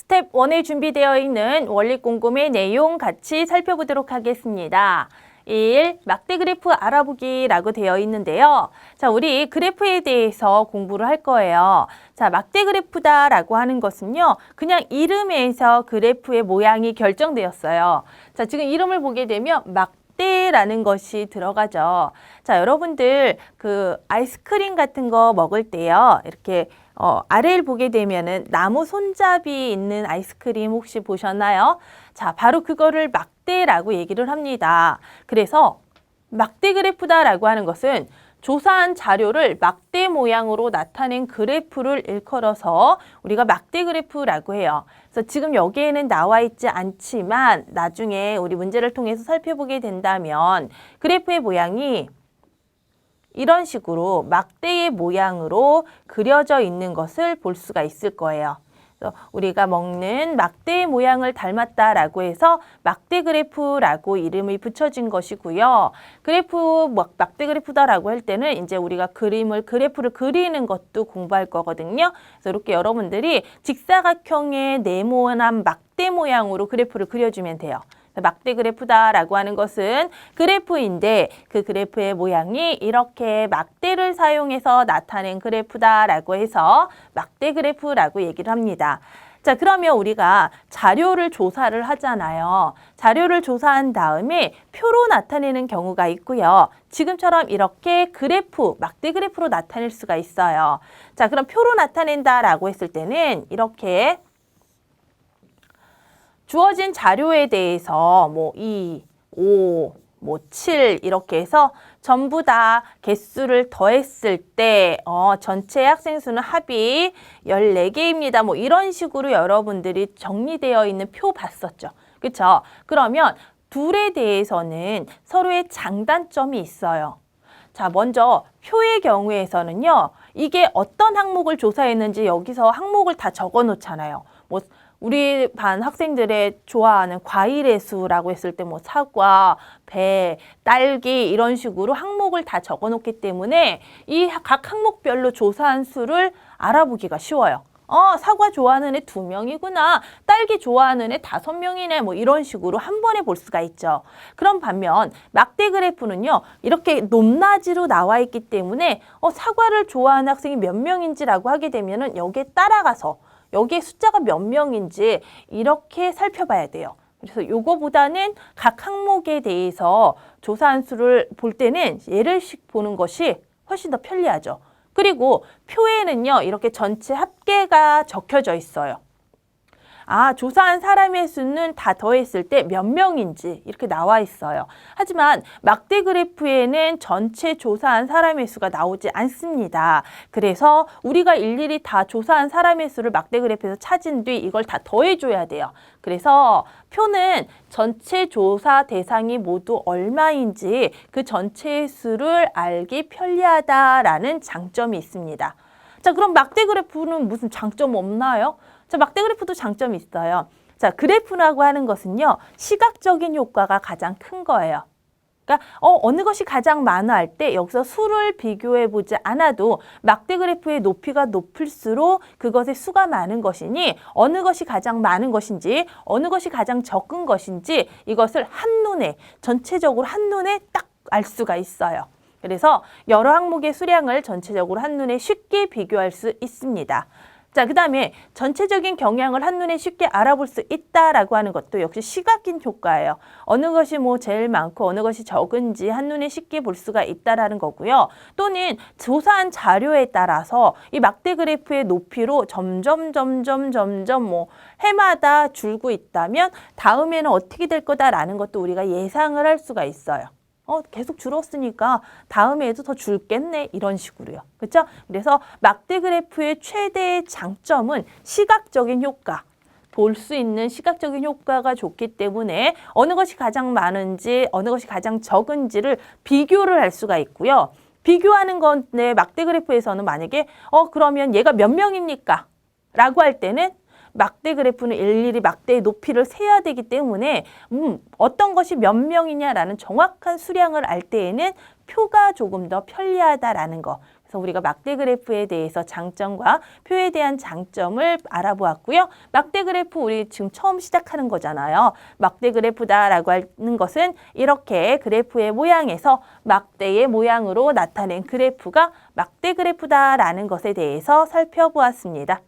스텝 1에 준비되어 있는 원리꼼꼼의 내용 같이 살펴보도록 하겠습니다. 1. 막대 그래프 알아보기라고 되어 있는데요. 자, 우리 그래프에 대해서 공부를 할 거예요. 자, 막대 그래프다라고 하는 것은요. 그냥 이름에서 그래프의 모양이 결정되었어요. 자, 지금 이름을 보게 되면 막대라는 것이 들어가죠. 자, 여러분들 그 아이스크림 같은 거 먹을 때요. 이렇게 아래를 보게 되면은 나무 손잡이 있는 아이스크림 혹시 보셨나요? 자, 바로 그거를 막대라고 얘기를 합니다. 그래서 막대 그래프다라고 하는 것은 조사한 자료를 막대 모양으로 나타낸 그래프를 일컬어서 우리가 막대 그래프라고 해요. 그래서 지금 여기에는 나와 있지 않지만 나중에 우리 문제를 통해서 살펴보게 된다면 그래프의 모양이 이런 식으로 막대의 모양으로 그려져 있는 것을 볼 수가 있을 거예요. 그래서 우리가 먹는 막대의 모양을 닮았다라고 해서 막대 그래프라고 이름이 붙여진 것이고요. 막대 그래프다라고 할 때는 이제 우리가 그래프를 그리는 것도 공부할 거거든요. 그래서 이렇게 여러분들이 직사각형의 네모난 막대 모양으로 그래프를 그려주면 돼요. 막대 그래프다라고 하는 것은 그래프인데 그 그래프의 모양이 이렇게 막대를 사용해서 나타낸 그래프다라고 해서 막대 그래프라고 얘기를 합니다. 자, 그러면 우리가 자료를 조사를 하잖아요. 자료를 조사한 다음에 표로 나타내는 경우가 있고요. 지금처럼 이렇게 막대 그래프로 나타낼 수가 있어요. 자, 그럼 표로 나타낸다라고 했을 때는 이렇게 주어진 자료에 대해서 2, 5, 7 이렇게 해서 전부 다 개수를 더했을 때 전체 학생 수는 합이 14개입니다. 이런 식으로 여러분들이 정리되어 있는 표 봤었죠. 그렇죠? 그러면 둘에 대해서는 서로의 장단점이 있어요. 자, 먼저 표의 경우에서는요. 이게 어떤 항목을 조사했는지 여기서 항목을 다 적어 놓잖아요. 우리 반 학생들의 좋아하는 과일의 수라고 했을 때 사과, 배, 딸기 이런 식으로 항목을 다 적어 놓기 때문에 이 각 항목별로 조사한 수를 알아보기가 쉬워요. 사과 좋아하는 애 2명이구나. 딸기 좋아하는 애 5명이네. 이런 식으로 한 번에 볼 수가 있죠. 그럼 반면 막대 그래프는요. 이렇게 높낮이로 나와 있기 때문에 사과를 좋아하는 학생이 몇 명인지라고 하게 되면은 여기에 따라가서 여기에 숫자가 몇 명인지 이렇게 살펴봐야 돼요. 그래서 요거보다는 각 항목에 대해서 조사한 수를 볼 때는 예를씩 보는 것이 훨씬 더 편리하죠. 그리고 표에는요, 이렇게 전체 합계가 적혀져 있어요. 조사한 사람의 수는 다 더했을 때 몇 명인지 이렇게 나와 있어요. 하지만 막대 그래프에는 전체 조사한 사람의 수가 나오지 않습니다. 그래서 우리가 일일이 다 조사한 사람의 수를 막대 그래프에서 찾은 뒤 이걸 다 더해줘야 돼요. 그래서 표는 전체 조사 대상이 모두 얼마인지 그 전체의 수를 알기 편리하다라는 장점이 있습니다. 자, 그럼 막대 그래프는 무슨 장점 없나요? 자, 막대 그래프도 장점이 있어요. 자, 그래프라고 하는 것은요, 시각적인 효과가 가장 큰 거예요. 그러니까 어느 것이 가장 많아 할 때 여기서 수를 비교해 보지 않아도 막대 그래프의 높이가 높을수록 그것의 수가 많은 것이니 어느 것이 가장 많은 것인지 어느 것이 가장 적은 것인지 이것을 한눈에 전체적으로 한눈에 딱 알 수가 있어요. 그래서 여러 항목의 수량을 전체적으로 한눈에 쉽게 비교할 수 있습니다. 자, 그 다음에 전체적인 경향을 한눈에 쉽게 알아볼 수 있다라고 하는 것도 역시 시각인 효과예요. 어느 것이 제일 많고 어느 것이 적은지 한눈에 쉽게 볼 수가 있다라는 거고요. 또는 조사한 자료에 따라서 이 막대 그래프의 높이로 점점 해마다 줄고 있다면 다음에는 어떻게 될 거다라는 것도 우리가 예상을 할 수가 있어요. 계속 줄었으니까 다음에도 더 줄겠네 이런 식으로요. 그렇죠? 그래서 막대 그래프의 최대의 장점은 시각적인 효과. 볼 수 있는 시각적인 효과가 좋기 때문에 어느 것이 가장 많은지 어느 것이 가장 적은지를 비교를 할 수가 있고요. 비교하는 건데 막대 그래프에서는 만약에 그러면 얘가 몇 명입니까? 라고 할 때는 막대 그래프는 일일이 막대의 높이를 세야 되기 때문에 어떤 것이 몇 명이냐라는 정확한 수량을 알 때에는 표가 조금 더 편리하다라는 거. 그래서 우리가 막대 그래프에 대해서 장점과 표에 대한 장점을 알아보았고요. 막대 그래프 우리 지금 처음 시작하는 거잖아요. 막대 그래프다라고 하는 것은 이렇게 그래프의 모양에서 막대의 모양으로 나타낸 그래프가 막대 그래프다라는 것에 대해서 살펴보았습니다.